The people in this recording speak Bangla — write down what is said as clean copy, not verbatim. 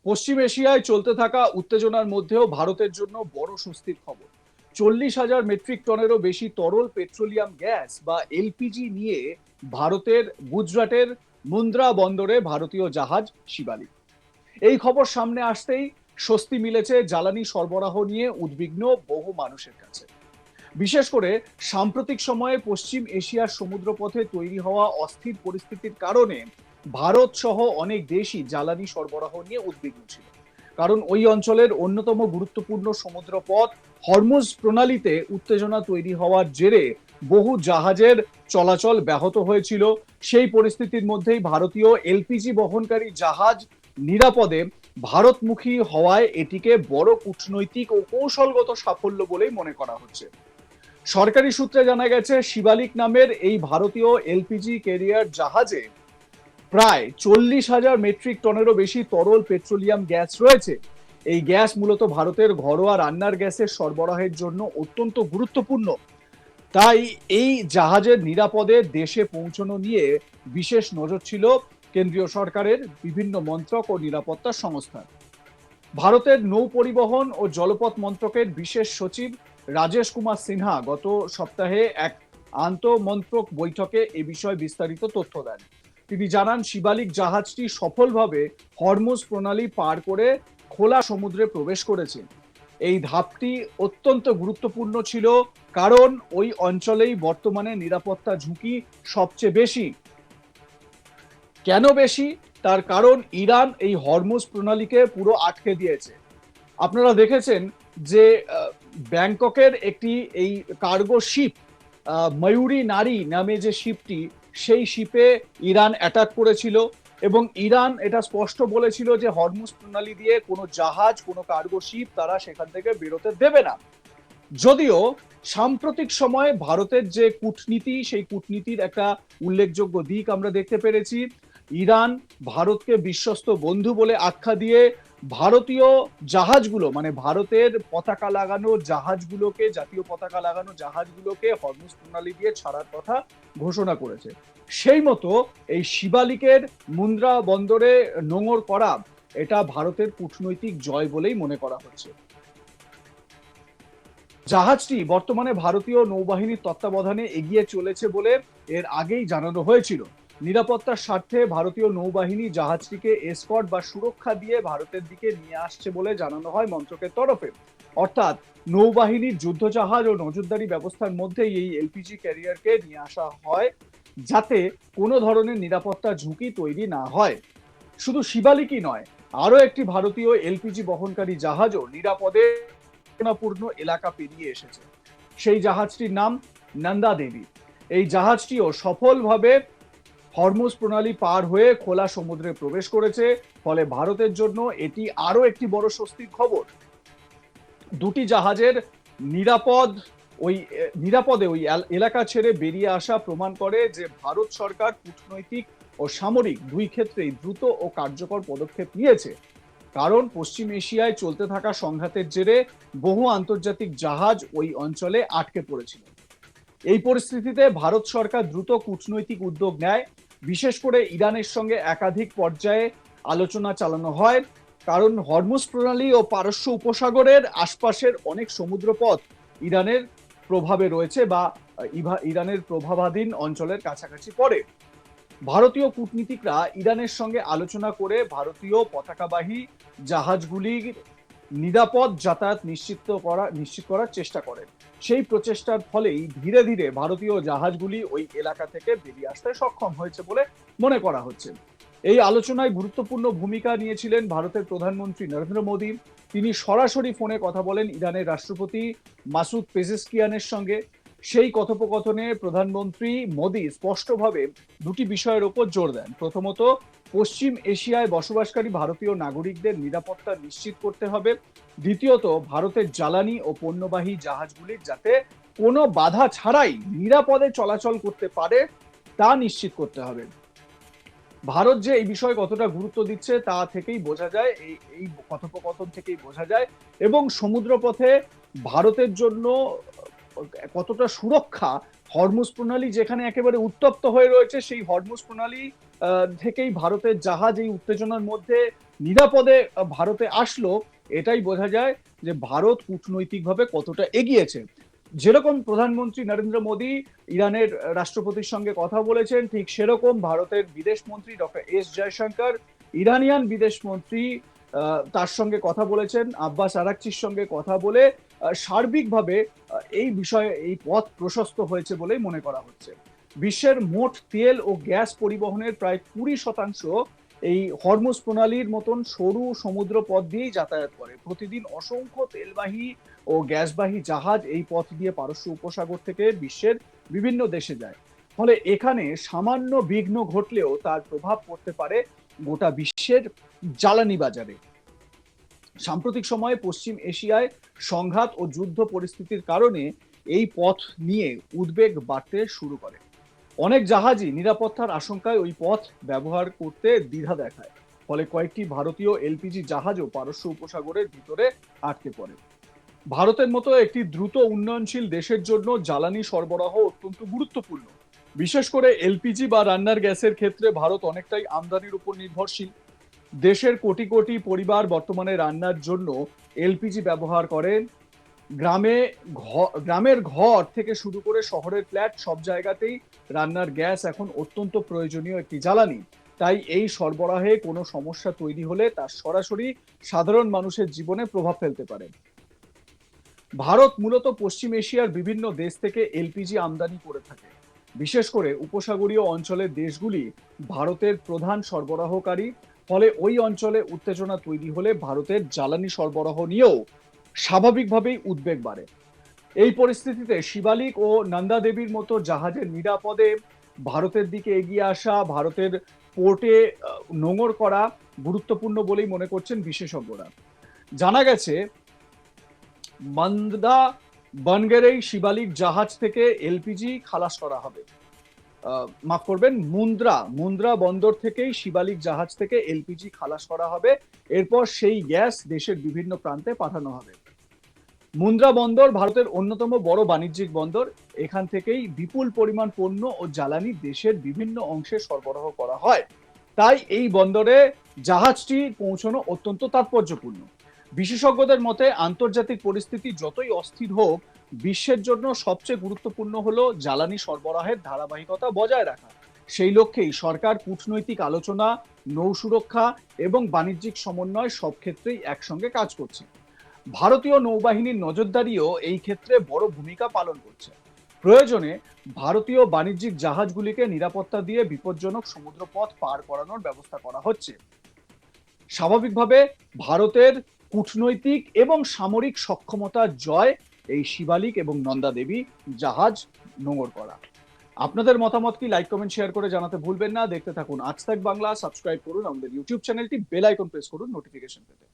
পশ্চিম এশিয়ায় চলতে থাকা উত্তেজনার মধ্যেও ভারতের জন্য বড় স্বস্তির খবর। 40,000 মেট্রিক টনেরও বেশি তরল পেট্রোলিয়াম গ্যাস বা এলপিজি নিয়ে ভারতের গুজরাটের মুন্দ্রা বন্দরে ভারতীয় জাহাজ শিবালিক। এই খবর সামনে আসতেই স্বস্তি মিলেছে জ্বালানি সরবরাহ নিয়ে উদ্বিগ্ন বহু মানুষের কাছে। বিশেষ করে সাম্প্রতিক সময়ে পশ্চিম এশিয়ার সমুদ্রপথে তৈরি হওয়া অস্থির পরিস্থিতির কারণে ভারত সহ অনেক দেশই জ্বালানি সরবরাহ নিয়ে উদ্বিগ্ন ছিল। কারণ ওই অঞ্চলের অন্যতম গুরুত্বপূর্ণ সমুদ্রপথ হরমুজ প্রণালীতে উত্তেজনা তৈরি হওয়ার জেরে বহু জাহাজের চলাচল ব্যাহত হয়েছিল। সেই পরিস্থিতির মধ্যেই ভারতীয় এলপিজি বহনকারী জাহাজ নিরাপদে ভারতমুখী হওয়ায় এটিকে বড় কূটনৈতিক ও কৌশলগত সাফল্য বলেই মনে করা হচ্ছে। সরকারি সূত্রে জানা গেছে, শিবালিক নামের এই ভারতীয় এলপিজি ক্যারিয়ার জাহাজে প্রায় 40,000 মেট্রিক টনেরও বেশি তরল পেট্রোলিয়াম গ্যাস রয়েছে। এই গ্যাস মূলত ভারতের ঘরোয়া রান্নার গ্যাসের সরবরাহের জন্য অত্যন্ত গুরুত্বপূর্ণ। তাই এই জাহাজের নিরাপদে দেশে পৌঁছানো নিয়ে বিশেষ নজর ছিল কেন্দ্রীয় সরকারের বিভিন্ন মন্ত্রক ও নিরাপত্তা সংস্থার। ভারতের নৌ পরিবহন ও জলপথ মন্ত্রকের বিশেষ সচিব রাজেশ কুমার সিনহা গত সপ্তাহে এক আন্তঃমন্ত্রক বৈঠকে এ বিষয়ে বিস্তারিত তথ্য দেন। তিনি জানান, শিবালিক জাহাজটি সফলভাবে হরমুজ প্রণালী পার করে খোলা সমুদ্রে প্রবেশ করেছে। এই ধাপটি অত্যন্ত গুরুত্বপূর্ণ ছিল, কারণ ওই অঞ্চলেই বর্তমানে নিরাপত্তা ঝুঁকি সবচেয়ে বেশি। কেন বেশি? তার কারণ ইরান এই হরমুজ প্রণালীকে পুরো আটকে দিয়েছে। আপনারা দেখেছেন যে ব্যাংককের একটি এই কার্গো শিপ ময়ূরী নারী নামে যে শিপটি, সেই শিপে ইরান অ্যাটাক করেছিল এবং ইরান এটা স্পষ্ট বলেছিল যে হরমুজ প্রণালী দিয়ে কোনো জাহাজ, কোনো কার্গো শিপ তারা সেখান থেকে বেরোতে দেবে না। যদিও সাম্প্রতিক সময়ে ভারতের যে কূটনীতি, সেই কূটনীতির একটা উল্লেখযোগ্য দিক আমরা দেখতে পেরেছি। ইরান ভারতকে বিশ্বস্ত বন্ধু বলে আখ্যা দিয়ে ভারতীয় জাহাজগুলো, মানে ভারতের পতাকা লাগানো জাহাজগুলোকে, জাতীয় পতাকা লাগানো জাহাজগুলোকে হরমুজ প্রণালী দিয়ে ছাড়ার কথা ঘোষণা করেছে। সেই মতো এই শিবালিকের মুন্দ্রা বন্দরে নোঙর করা, এটা ভারতের কূটনৈতিক জয় বলেই মনে করা হচ্ছে। জাহাজটি বর্তমানে ভারতীয় নৌবাহিনীর তত্ত্বাবধানে এগিয়ে চলেছে বলে এর আগেই জানানো হয়েছিল। নিরাপত্তার স্বার্থে ভারতীয় নৌবাহিনী জাহাজটিকে এসকর্ট বা সুরক্ষা দিয়ে ভারতের দিকে নিয়ে আসছে বলে জানানো হয় মন্ত্রকের তরফে। অর্থাৎ নৌবাহিনীর যুদ্ধজাহাজ ও নজরদারি ব্যবস্থার মধ্যেই এই এলপিজি ক্যারিয়ারকে নিয়ে আসা হয়, যাতে কোনো ধরনের নিরাপত্তা ঝুঁকি তৈরি না হয়। শুধু শিবালিকই নয়, আরো একটি ভারতীয় এলপিজি বহনকারী জাহাজও নিরাপদে পূর্ণ এলাকা পেরিয়ে এসেছে। সেই জাহাজটির নাম নন্দা দেবী। এই জাহাজটিও সফলভাবে হরমুজ প্রণালী পার হয়ে খোলা সমুদ্রে প্রবেশ করেছে। ফলে ভারতের জন্য এটি আরো একটি বড় স্বস্তির খবর। দুটি জাহাজের নিরাপদে ওই এলাকা ছেড়ে বেরিয়ে আসা প্রমাণ করে যে ভারত সরকার কূটনৈতিক ও সামরিক দুই ক্ষেত্রেই দ্রুত ও কার্যকর পদক্ষেপ নিয়েছে। কারণ পশ্চিম এশিয়ায় চলতে থাকা সংঘাতের জেরে বহু আন্তর্জাতিক জাহাজ ওই অঞ্চলে আটকে পড়েছিল। এই পরিস্থিতিতে ভারত সরকার দ্রুত কূটনৈতিক উদ্যোগ নেয়। বিশেষ করে ইরানের সঙ্গে একাধিক পর্যায়ে আলোচনা চালানো হয়, কারণ হরমুজ প্রণালী ও পারস্য উপসাগরের আশপাশের অনেক সমুদ্রপথ ইরানের প্রভাবে রয়েছে বা ইরানের প্রভাবাধীন অঞ্চলের কাছাকাছি পড়ে। ভারতীয় কূটনীতিকরা ইরানের সঙ্গে আলোচনা করে ভারতীয় পতাকাবাহী জাহাজগুলির নিরাপদ যাতায়াত নিশ্চিত করার চেষ্টা করেন। সেই প্রচেষ্টার ফলেই ধীরে ধীরে ভারতীয় জাহাজগুলি ওই এলাকা থেকে বেরিয়ে আসতে সক্ষম হয়েছে বলে মনে করা হচ্ছে। এই আলোচনায় গুরুত্বপূর্ণ ভূমিকা নিয়েছিলেন ভারতের প্রধানমন্ত্রী নরেন্দ্র মোদী। তিনি সরাসরি ফোনে কথা বলেন ইরানের রাষ্ট্রপতি মাসুদ পেজেশকিয়ানের সঙ্গে। সেই কথোপকথনে প্রধানমন্ত্রী মোদী স্পষ্টভাবে দুটি বিষয়ের উপর জোর দেন। প্রথমত, পশ্চিম এশিয়ায় বসবাসকারী ভারতীয় নাগরিকদের নিরাপত্তা নিশ্চিত করতে হবে। দ্বিতীয়ত, ভারতের জ্বালানি ও পণ্যবাহী জাহাজগুলির যাতে কোনো বাধা ছাড়াই নিরাপদে চলাচল করতে পারে তা নিশ্চিত করতে হবে। ভারত যে এই বিষয়ে কতটা গুরুত্ব দিচ্ছে তা থেকেই বোঝা যায়, এই কথোপকথন থেকেই বোঝা যায়। এবং সমুদ্রপথে ভারতের জন্য কতটা সুরক্ষা, হরমুজ প্রণালী যেখানে একেবারে উত্তপ্ত হয়ে রয়েছে, সেই হরমুজ প্রণালী থেকেই ভারতের জাহাজ এই উত্তেজনার মধ্যে নিরাপদে ভারতে আসলো, এটাই বোঝা যায় যে ভারত কূটনৈতিকভাবে কতটা এগিয়েছে। যেরকম প্রধানমন্ত্রী নরেন্দ্র মোদী ইরানের রাষ্ট্রপতির সঙ্গে কথা বলেছেন, ঠিক সেরকম ভারতের বিদেশমন্ত্রী ডক্টর এস জয়শঙ্কর ইরানিয়ান বিদেশমন্ত্রী তার সঙ্গে কথা বলেছেন, আব্বাস আরাকচির সঙ্গে কথা বলে সার্বিকভাবে এই বিষয়ে এই পথ প্রশস্ত হয়েছে বলেই মনে করা হচ্ছে। বিশ্বের মোট তেল ও গ্যাস পরিবহনের প্রায় 20% এই হরমুজ প্রণালীর মতন সরু সমুদ্র পথ দিয়েই যাতায়াত করে। প্রতিদিন অসংখ্য তেলবাহী ও গ্যাসবাহী জাহাজ এই পথ দিয়ে পারস্য উপসাগর থেকে বিশ্বের বিভিন্ন দেশে যায়। ফলে এখানে সামান্য বিঘ্ন ঘটলেও তার প্রভাব পড়তে পারে গোটা বিশ্বের জ্বালানি বাজারে। সাম্প্রতিক সময়ে পশ্চিম এশিয়ায় সংঘাত ও যুদ্ধ পরিস্থিতির কারণে এই পথ নিয়ে উদ্বেগ বাড়তে শুরু করে। অনেক জাহাজই নিরাপত্তার আশঙ্কায় ওই পথ ব্যবহার করতে দ্বিধা দেখায়। ফলে কয়েকটি ভারতীয় এলপিজি জাহাজও পারস্য উপসাগরের ভিতরে আটকে পড়ে। ভারতের মতো একটি দ্রুত উন্নয়নশীল দেশের জন্য জ্বালানি সরবরাহ অত্যন্ত গুরুত্বপূর্ণ। বিশেষ করে এলপিজি বা রান্নার গ্যাসের ক্ষেত্রে ভারত অনেকটাই আমদানির উপর নির্ভরশীল। দেশের কোটি কোটি পরিবার বর্তমানে রান্নার জন্য এলপিজি ব্যবহার করেন। গ্রামে গ্রামের ঘর থেকে শুরু করে শহরের ফ্ল্যাট সব জায়গাতেই রান্নার গ্যাস এখন অত্যন্ত প্রয়োজনীয় একটি জ্বালানি। তাই এই সরবরাহে কোনো সমস্যা তৈরি হলে তা সরাসরি সাধারণ মানুষের জীবনে প্রভাব ফেলতে পারে। ভারত মূলত পশ্চিম এশিয়ার বিভিন্ন দেশ থেকে এলপিজি আমদানি করে থাকে। বিশেষ করে উপসাগরীয় অঞ্চলের দেশগুলি ভারতের প্রধান সরবরাহকারী। ফলে ওই অঞ্চলে উত্তেজনা তৈরি হলে ভারতের জ্বালানি সরবরাহ নিয়েও স্বাভাবিকভাবেই উদ্বেগ বাড়ে। এই পরিস্থিতিতে শিবালিক ও নন্দা দেবীর মতো জাহাজের নিরাপদে ভারতের দিকে এগিয়ে আসা, ভারতের পোর্টে নোঙর করা গুরুত্বপূর্ণ বলেই মনে করছেন বিশেষজ্ঞরা। জানা গেছে মন্দা বনগেরেই শিবালিক জাহাজ থেকে এলপিজি খালাস করা হবে। মাফ করবেন, মুন্দ্রা বন্দর থেকেই শিবালিক জাহাজ থেকে এলপিজি খালাস করা হবে। এরপর সেই গ্যাস দেশের বিভিন্ন প্রান্তে পাঠানো হবে। মুন্দ্রা বন্দর ভারতের অন্যতম বড় বাণিজ্যিক বন্দর। এখান থেকেই বিপুল পরিমাণ পণ্য ও জ্বালানি দেশের বিভিন্ন অংশে সরবরাহ করা হয়। তাই এই বন্দরে জাহাজটি পৌঁছানো অত্যন্ত তাৎপর্যপূর্ণ। বিশেষজ্ঞদের মতে আন্তর্জাতিক পরিস্থিতি যতই অস্থির হোক, বিশ্বের জন্য সবচেয়ে গুরুত্বপূর্ণ হলো জ্বালানি সরবরাহের ধারাবাহিকতা বজায় রাখা। সেই লক্ষ্যেই সরকার কূটনৈতিক আলোচনা, নৌ সুরক্ষা এবং বাণিজ্যিক সমন্বয় সব ক্ষেত্রেই একসঙ্গে কাজ করছে। ভারতীয় নৌবাহিনীর নজরদারিও এই ক্ষেত্রে বড় ভূমিকা পালন করছে। প্রয়োজনে ভারতীয় বাণিজ্যিক জাহাজগুলিকে নিরাপত্তা দিয়ে বিপজ্জনক সমুদ্রপথ পার করানোর ব্যবস্থা করা হচ্ছে। স্বাভাবিকভাবে ভারতের কূটনৈতিক এবং সামরিক সক্ষমতার জয় এই শিবালিক এবং নন্দা দেবী জাহাজ নোঙর করা। আপনাদের মতামত কি? লাইক, কমেন্ট, শেয়ার করে জানাতে ভুলবেন না। দেখতে থাকুন আজ তাক বাংলা। সাবস্ক্রাইব করুন আমাদের ইউটিউব চ্যানেলটি, বেল আইকন প্রেস করুন নোটিফিকেশন পেতে।